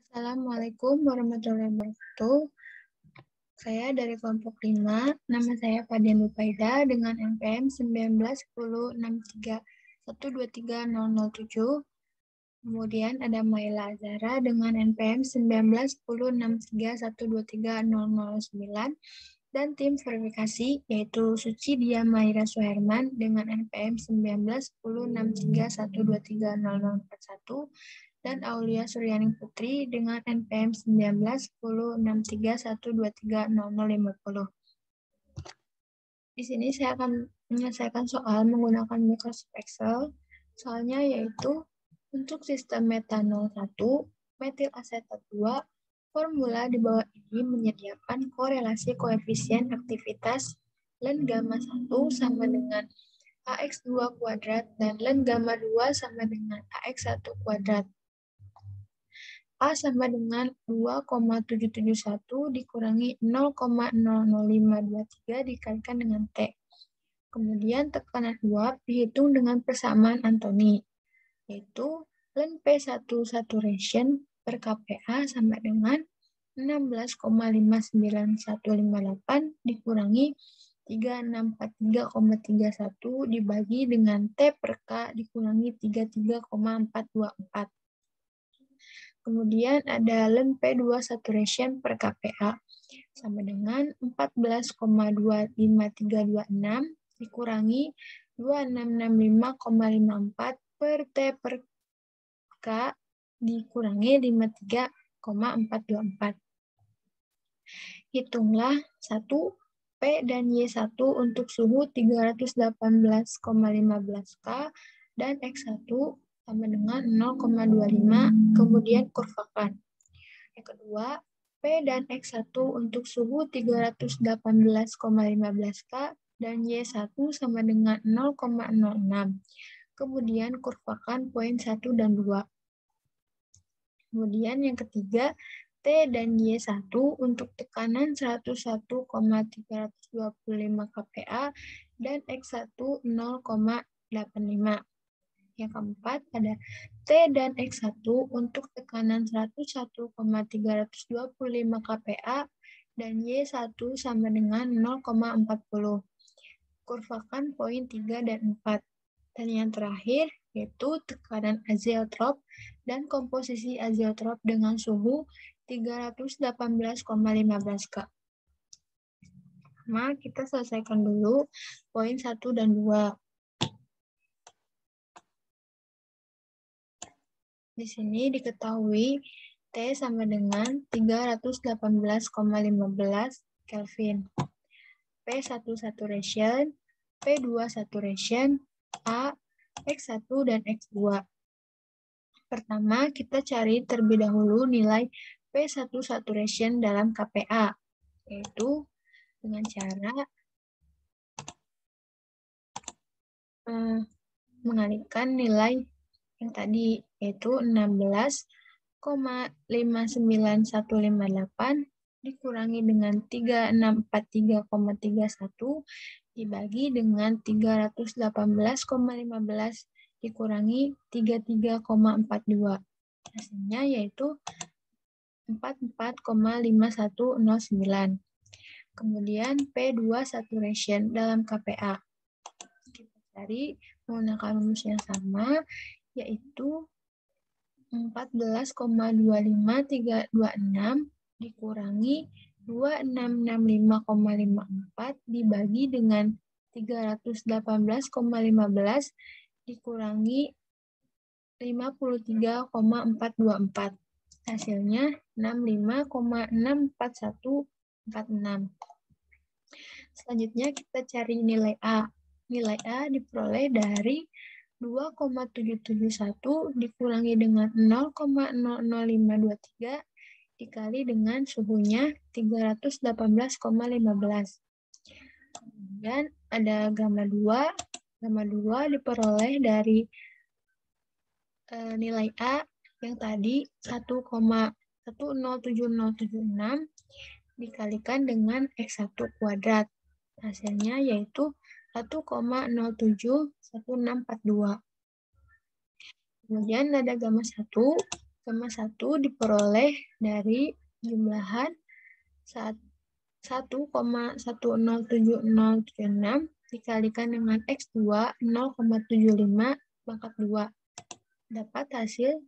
Assalamualaikum warahmatullahi wabarakatuh. Saya dari kelompok 5, nama saya Fadian Lupaida dengan NPM 191063123007. Kemudian ada Maila Azara dengan NPM 191063123009 dan tim verifikasi yaitu Suci Dia Maira Suherman dengan NPM 191063123041 dan Aulia Suryani Putri dengan NPM 191063123050. Di sini saya akan menyelesaikan soal menggunakan Microsoft Excel. Soalnya yaitu untuk sistem metanol 1, metil asetat 2, formula di bawah ini menyediakan korelasi koefisien aktivitas ln gamma 1 sama dengan AX2 kuadrat dan ln gamma 2 sama dengan AX1 kuadrat. A sama dengan 2,771 dikurangi 0,00523 dikalikan dengan T. Kemudian tekanan uap dihitung dengan persamaan Anthony, yaitu ln P1 saturation per kPa sama dengan 16,59158 dikurangi 3643,31 dibagi dengan T per K dikurangi 33,424. Kemudian ada ln P2 saturation per kPa sama dengan 14,25326 dikurangi 2665,54 per T per K dikurangi 53,424. Hitunglah 1 P dan Y1 untuk suhu 318,15 K dan X1 sama dengan 0,25, kemudian kurvakan. Yang kedua, P dan X1 untuk suhu 318,15 K dan Y1 sama dengan 0,06. Kemudian kurvakan poin 1 dan 2. Kemudian yang ketiga, T dan Y1 untuk tekanan 101,325 kPa dan X1 0,85. Yang keempat ada T dan X1 untuk tekanan 101,325 kPa dan Y1 sama dengan 0,40. Kurvakan poin 3 dan 4. Dan yang terakhir yaitu tekanan azeotrop dan komposisi azeotrop dengan suhu 318,15 K. Nah, kita selesaikan dulu poin 1 dan 2. Di sini diketahui T sama dengan 318,15 Kelvin. P1 saturation, P2 saturation, A, X1 dan X2. Pertama, kita cari terlebih dahulu nilai P1 saturation dalam kPa, yaitu dengan cara mengalihkan nilai yang tadi, yaitu 16,59158 dikurangi dengan 3643,31 dibagi dengan 318,15 dikurangi 33,42. Hasilnya yaitu 44,5109. Kemudian P2 saturation dalam kPa. Kita cari menggunakan rumus yang sama, yaitu 14,25326 dikurangi 2665,54 dibagi dengan 318,15 dikurangi 53,424. Hasilnya 65,64146. Selanjutnya kita cari nilai A. Nilai A diperoleh dari 2,771 dikurangi dengan 0,00523 dikali dengan suhunya 318,15. Kemudian ada gamma 2. Gamma 2 diperoleh dari nilai A yang tadi 1,107076 dikalikan dengan X1 kuadrat. Hasilnya yaitu 1,071642. Kemudian ada gamma 1. Gamma 1 diperoleh dari jumlahan 1,107076 dikalikan dengan X2 0,75 pangkat 2. Dapat hasil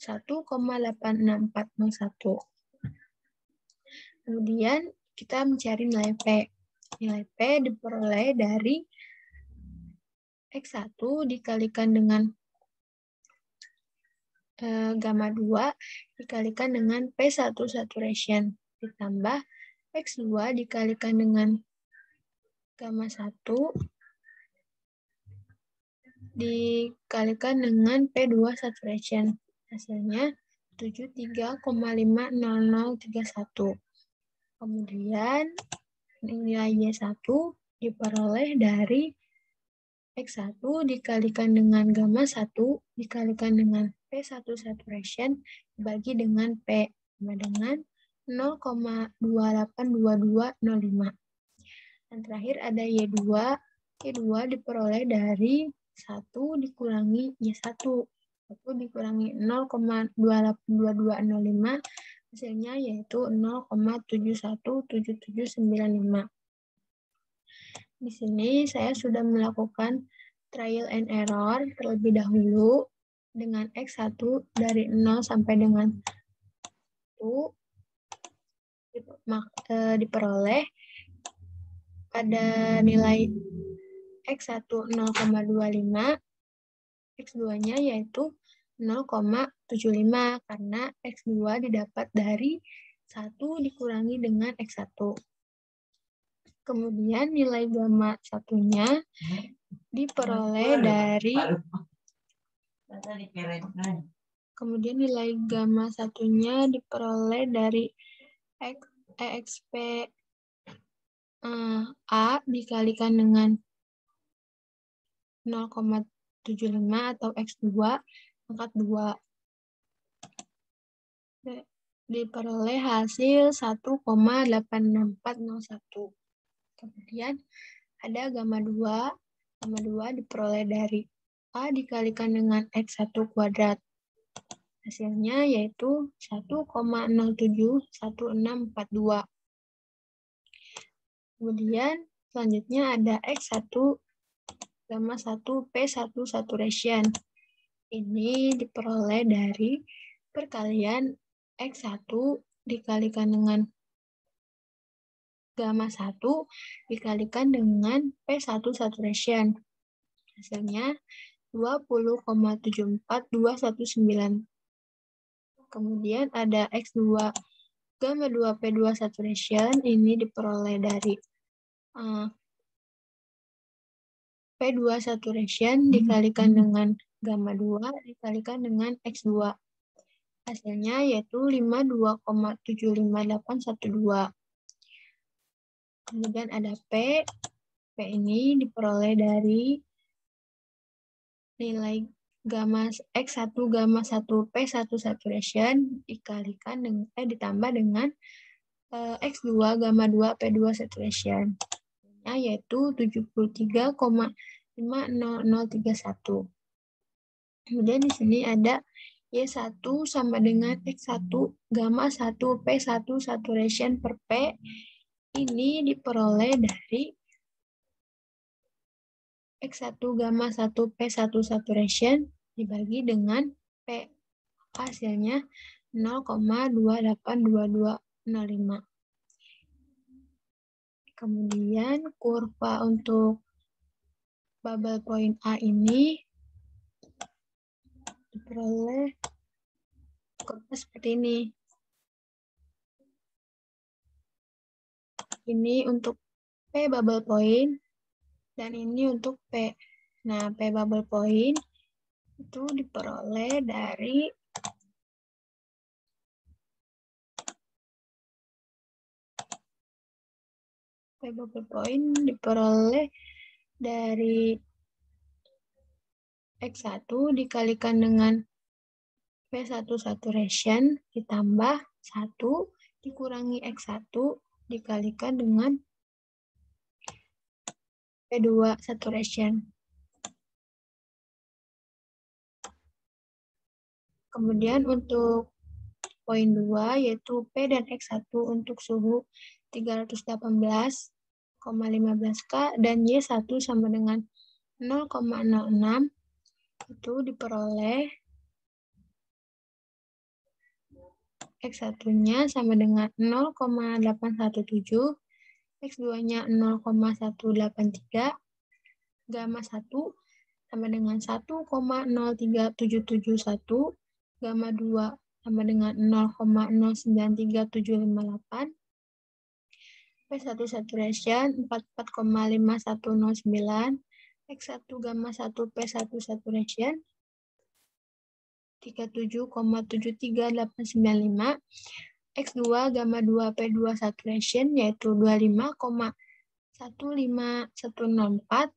1,86401. Kemudian kita mencari nilai P. Nilai P diperoleh dari X1 dikalikan dengan gamma 2 dikalikan dengan P1 saturation ditambah X2 dikalikan dengan gamma 1 dikalikan dengan P2 saturation. Hasilnya 73,50031. Kemudian nilai Y1 diperoleh dari X1 dikalikan dengan gamma 1 dikalikan dengan P1 saturation dibagi dengan P sama dengan 0,282205. Dan terakhir ada Y2. Y2 diperoleh dari 1 dikurangi Y1. 1 dikurangi 0,282205 hasilnya yaitu 0,717795. Di sini saya sudah melakukan trial and error terlebih dahulu dengan X1 dari 0 sampai dengan 1 diperoleh pada nilai X1 0,25, X2-nya yaitu 0,75 karena X2 didapat dari 1 dikurangi dengan X1. Kemudian nilai gamma 1-nya diperoleh dari EXP A dikalikan dengan 0,75 atau X2 pangkat 2. Diperoleh hasil 1,86401. Kemudian ada gamma 2. Gamma 2 diperoleh dari A dikalikan dengan X1 kuadrat. Hasilnya yaitu 1,071642. Kemudian selanjutnya ada X1 gamma 1 P1 saturation. Ini diperoleh dari perkalian X1 dikalikan dengan gamma 1 dikalikan dengan P1 saturation. Hasilnya 20,74219. Kemudian ada X2 gamma 2 P2 saturation. Ini diperoleh dari P2 saturation dikalikan dengan gamma 2 dikalikan dengan X2. Hasilnya yaitu 52,75812. Kemudian ada P. P ini diperoleh dari nilai gamma X1 gamma 1 P1 saturation dikalikan dengan ditambah dengan X2 gamma 2 P2 saturation. Yaitu 73,50031. Kemudian di sini ada Y1 sama dengan X1 gamma 1 P1 saturation per P. Ini diperoleh dari X1 gamma 1 P1 saturation dibagi dengan P. Hasilnya 0,282205. Kemudian kurva untuk bubble point A ini diperoleh kurva seperti ini. Ini untuk P bubble point dan ini untuk P. Nah, P bubble point itu diperoleh dari P bubble point diperoleh dari X1 dikalikan dengan P1 saturation ditambah 1 dikurangi X1 dikalikan dengan P2 saturation. Kemudian untuk poin 2 yaitu P dan X1 untuk suhu 318,15 K dan Y1 sama dengan 0,06 itu diperoleh X1-nya sama dengan 0,817, X2-nya 0,183, gamma 1 sama dengan 1,03771, gamma 2 sama dengan 0,093758, P1 saturation 44,5109, X1 gamma 1 P1 saturation 37,73895, X2 gamma 2 P2 saturation yaitu 25,15104,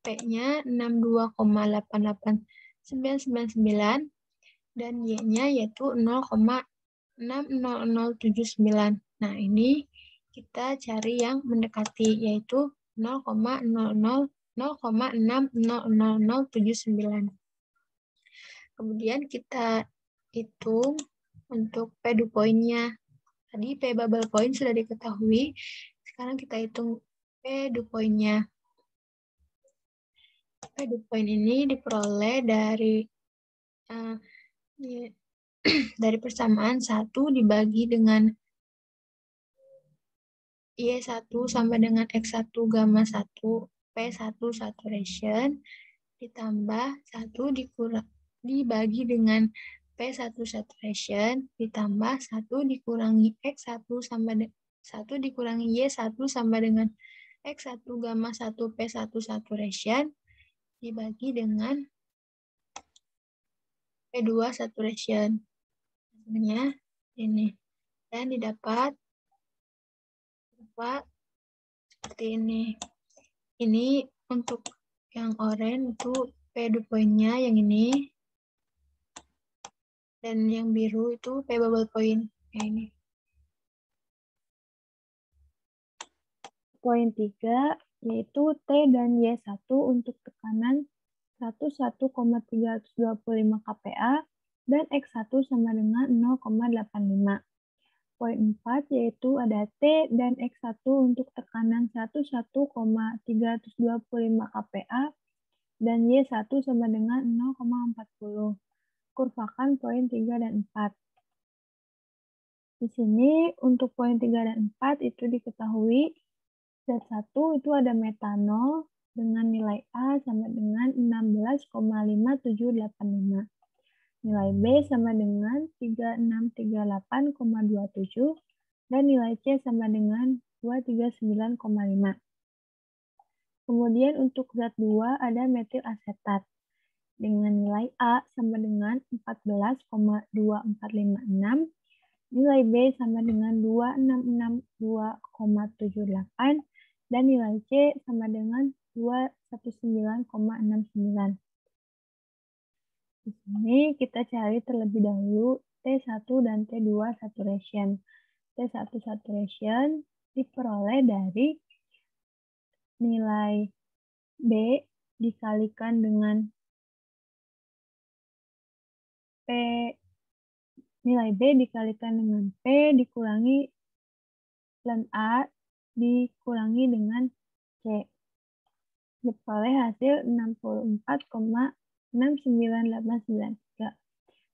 P-nya 62,88999, dan Y-nya yaitu 0,60079. Nah, ini kita cari yang mendekati, yaitu 0,60079. Kemudian kita hitung untuk P dew point-nya. Tadi P bubble point sudah diketahui, sekarang kita hitung P dew point-nya. P dew point ini diperoleh dari dari persamaan 1 dibagi dengan Y1 sama dengan X1 gamma 1 P1 saturation ditambah 1 dibagi dengan P1 saturation ditambah 1 dikurangi X1 sama 1 dikurangi Y1 sama dengan X1 gamma 1 P1 saturation dibagi dengan P2 saturation. Hasilnya ini. Dan didapat seperti ini. Ini untuk yang oranye itu P dew point-nya yang ini. Dan yang biru itu P bubble point. Yang ini. Poin 3 yaitu T dan Y1 untuk tekanan 11,325 kPa dan X1 sama dengan 0,85. Poin 4 yaitu ada T dan X1 untuk tekanan 11,325 kPa dan Y1 sama dengan 0,40. Kurvakan poin 3 dan 4. Di sini untuk poin 3 dan 4 itu diketahui Z1 itu ada metanol dengan nilai A sama dengan 16,5785. Nilai B sama dengan 3638,27 dan nilai C sama dengan 239,5. Kemudian untuk zat 2 ada metil asetat dengan nilai A sama dengan 14,2456, nilai B sama dengan 2662,78 dan nilai C sama dengan 219,69. Di sini kita cari terlebih dahulu T1 dan T2 saturation. T1 saturation diperoleh dari nilai B dikalikan dengan P, nilai B dikalikan dengan P dikurangi dan A dikurangi dengan C. Diperoleh hasil 64,69893.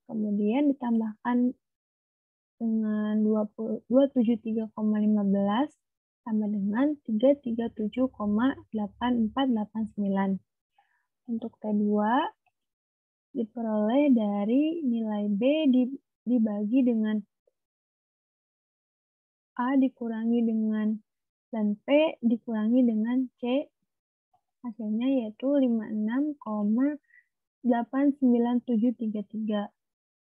Kemudian ditambahkan dengan 273,15 sama dengan 337,8489. Untuk T2 diperoleh dari nilai B dibagi dengan A dikurangi dengan dan P dikurangi dengan C. Hasilnya yaitu 56,89733.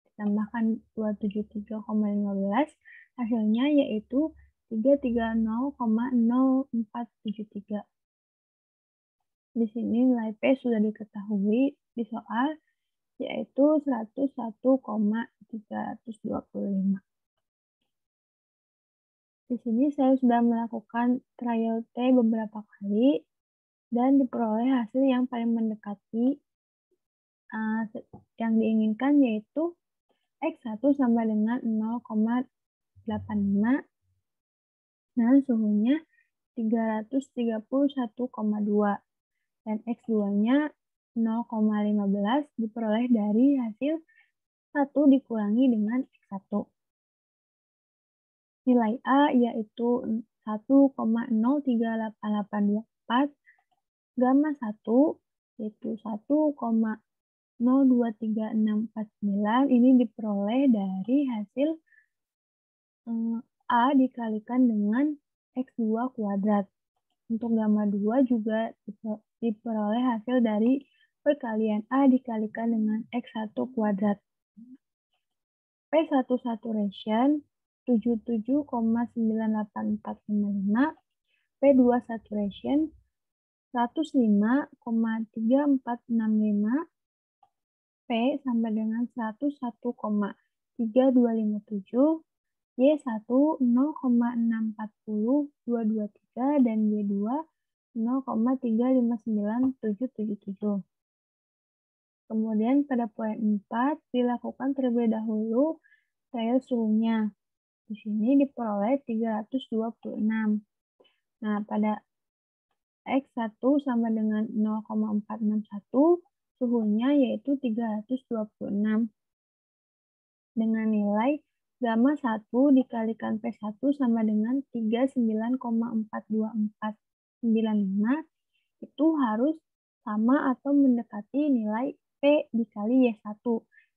Ditambahkan 273,15, hasilnya yaitu 330,0473. Di sini nilai P sudah diketahui di soal, yaitu 101,325. Di sini saya sudah melakukan trial T beberapa kali dan diperoleh hasil yang paling mendekati yang diinginkan, yaitu X1 sama dengan 0,85 dan suhunya 331,2 dan X2-nya 0,15 diperoleh dari hasil 1 dikurangi dengan X1. Nilai A yaitu 1,038824, gamma 1 yaitu 1,023649 ini diperoleh dari hasil A dikalikan dengan X2 kuadrat. Untuk gamma 2 juga diperoleh hasil dari perkalian A dikalikan dengan X1 kuadrat. P1 saturation 77,98455, P2 saturation 105,3465, P sama dengan 101,3257, Y1 0,640223 dan Y2 0,359777. Kemudian pada poin 4 dilakukan terlebih dahulu trial suhunya. Di sini diperoleh 326. Nah, pada X1 sama dengan 0,461, suhunya yaitu 326. Dengan nilai gamma 1 dikalikan P1 sama dengan 39,42495, itu harus sama atau mendekati nilai P dikali Y1.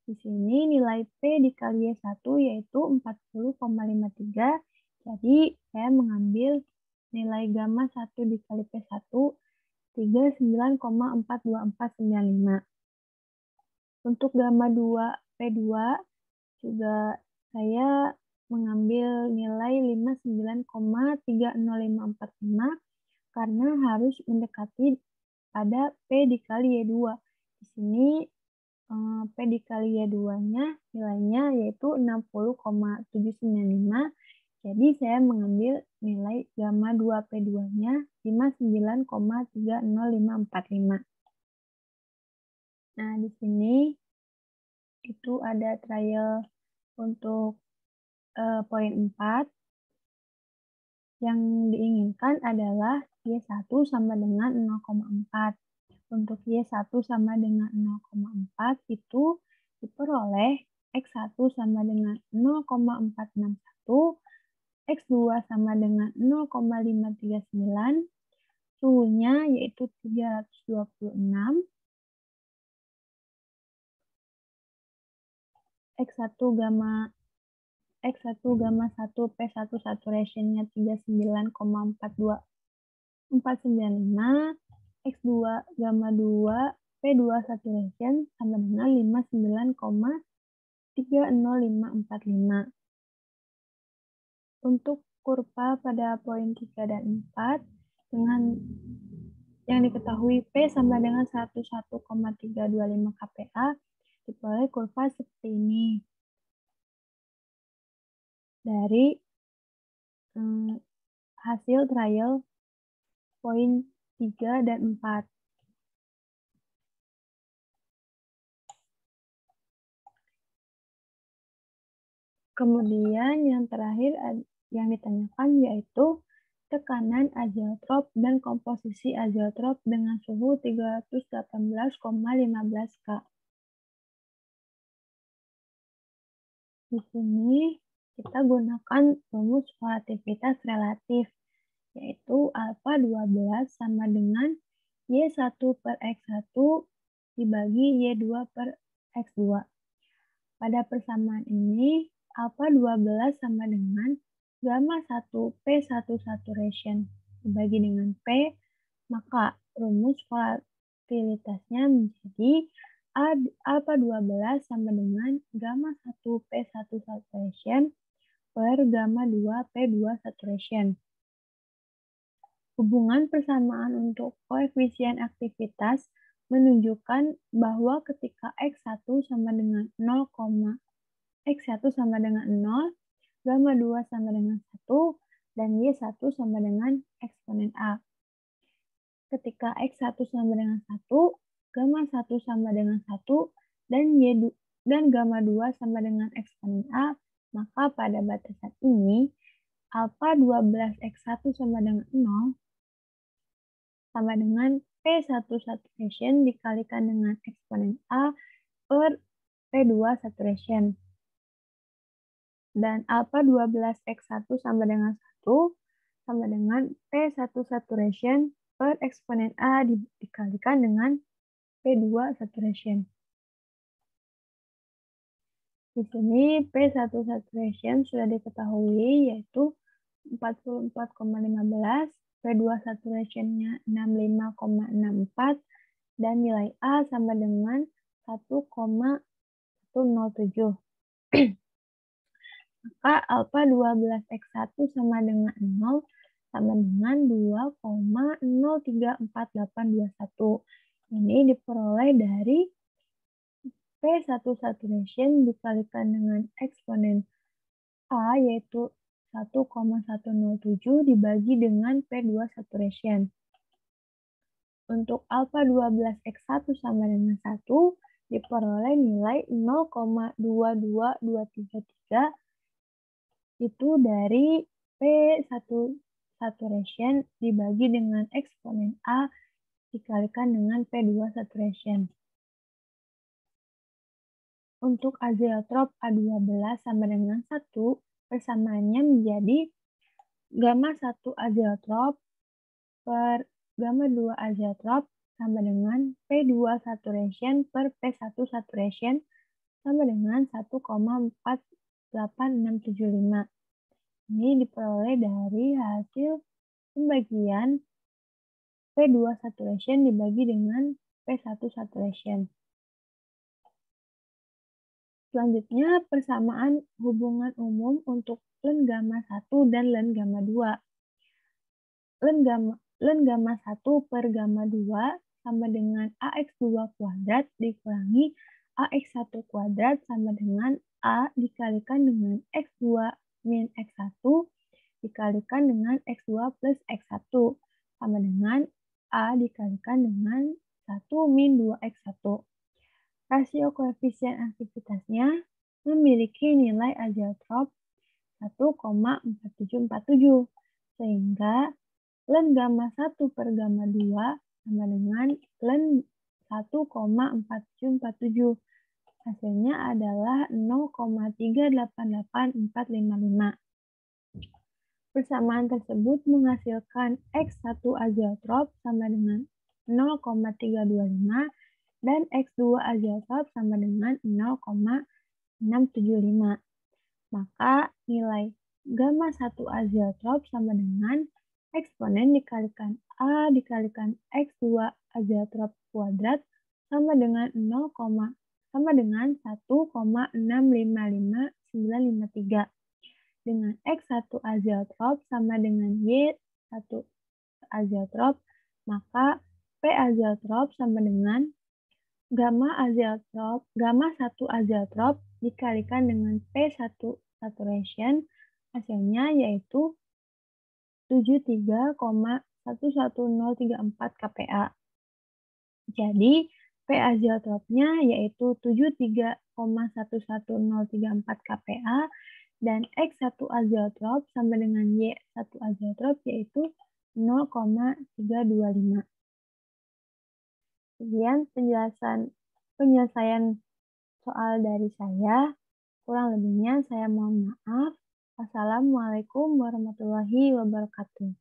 Di sini nilai P dikali Y1 yaitu 40,53. Jadi saya mengambil nilai gamma 1 dikali P1 39,42495. Untuk gamma 2 P2 juga saya mengambil nilai 59,30545 karena harus mendekati pada P dikali Y2. Di sini P dikali Y2-nya nilainya yaitu 60,795. Jadi saya mengambil nilai gamma 2 P2-nya 59,30545. Nah, di sini itu ada trial untuk poin 4. Yang diinginkan adalah Y1 sama dengan 0,4. Untuk Y1 sama dengan 0,4 itu diperoleh X1 sama dengan 0,461, X2 sama dengan 0,539, suhunya yaitu 326, X1 gamma 1 P1 saturation-nya 39,42495, X2 gamma 2 P2 saturation sama dengan 59,30545. Untuk kurva pada poin 3 dan 4 dengan yang diketahui P sama dengan 11,325 kPa, diperoleh kurva seperti ini. Dari hasil trial poin 3 dan 4. Kemudian yang terakhir yang ditanyakan yaitu tekanan azeotrop dan komposisi azeotrop dengan suhu 318,15 K. Di sini kita gunakan rumus volativitas relatif, yaitu alfa 12 sama dengan Y1 per X1 dibagi Y2 per X2. Pada persamaan ini, alfa 12 sama dengan gamma 1 P1 saturation dibagi dengan P, maka rumus volatilitasnya menjadi alfa 12 sama dengan gamma 1 P1 saturation per gamma 2 P2 saturation. Hubungan persamaan untuk koefisien aktivitas menunjukkan bahwa ketika X1 sama dengan 0, X1 sama dengan 0, gamma 2 sama dengan 1, dan Y1 sama dengan eksponen A. Ketika X1 sama dengan 1, gamma 1 sama dengan 1, dan dan gamma 2 sama dengan eksponen A, maka pada batasan ini, alpha 12x1 sama dengan 0 sama dengan P1 saturation dikalikan dengan eksponen A per P2 saturation. Dan alpha 12x1 sama dengan 1 sama dengan P1 saturation per eksponen A dikalikan dengan P2 saturation. Di sini P1 saturation sudah diketahui yaitu 44,15, P2 saturation-nya 65,64, dan nilai A sama dengan 1,107. Maka alpha 12x1 sama dengan 0 sama dengan 2,034821. Ini diperoleh dari P1 saturation dikalikan dengan eksponen A yaitu 1,107 dibagi dengan P2 saturation. Untuk alpha 12x1 sama dengan 1 diperoleh nilai 0,22233 itu dari P1 saturation dibagi dengan eksponen A dikalikan dengan P2 saturation. Untuk azeotrop A12 sama dengan 1, persamaannya menjadi gamma 1 azeotrop per gamma 2 azeotrop sama dengan P2 saturation per P1 saturation sama dengan 1,48675. Ini diperoleh dari hasil pembagian P2 saturation dibagi dengan P1 saturation. Selanjutnya, persamaan hubungan umum untuk len gamma 1 dan len gamma 2. Len gamma 1 per gamma 2 sama dengan AX2 kuadrat dikurangi AX1 kuadrat sama dengan A dikalikan dengan X2 min X1 dikalikan dengan X2 plus X1 sama dengan A dikalikan dengan 1 min 2X1. Rasio koefisien aktivitasnya memiliki nilai azeotrop 1,4747 sehingga len gamma 1 per gamma 2 sama dengan len 1,4747. Hasilnya adalah 0,388455. Persamaan tersebut menghasilkan X1 azeotrop sama dengan 0,325 dan X2 azeotrop sama dengan 0,675. Maka nilai gamma 1 azeotrop sama dengan eksponen dikalikan A dikalikan X2 azeotrop kuadrat sama dengan 1,655953. Dengan X1 azeotrop sama dengan Y1 azeotrop, maka P azeotrop sama dengan gamma 1 azeotrop dikalikan dengan P1 saturation, hasilnya yaitu 73,11034 kPa. Jadi, P azeotropnya yaitu 73,11034 kPa dan X1 azeotrop sama dengan Y1 azeotrop yaitu 0,325. Sekian penyelesaian soal dari saya. Kurang lebihnya saya mohon maaf. Wassalamualaikum warahmatullahi wabarakatuh.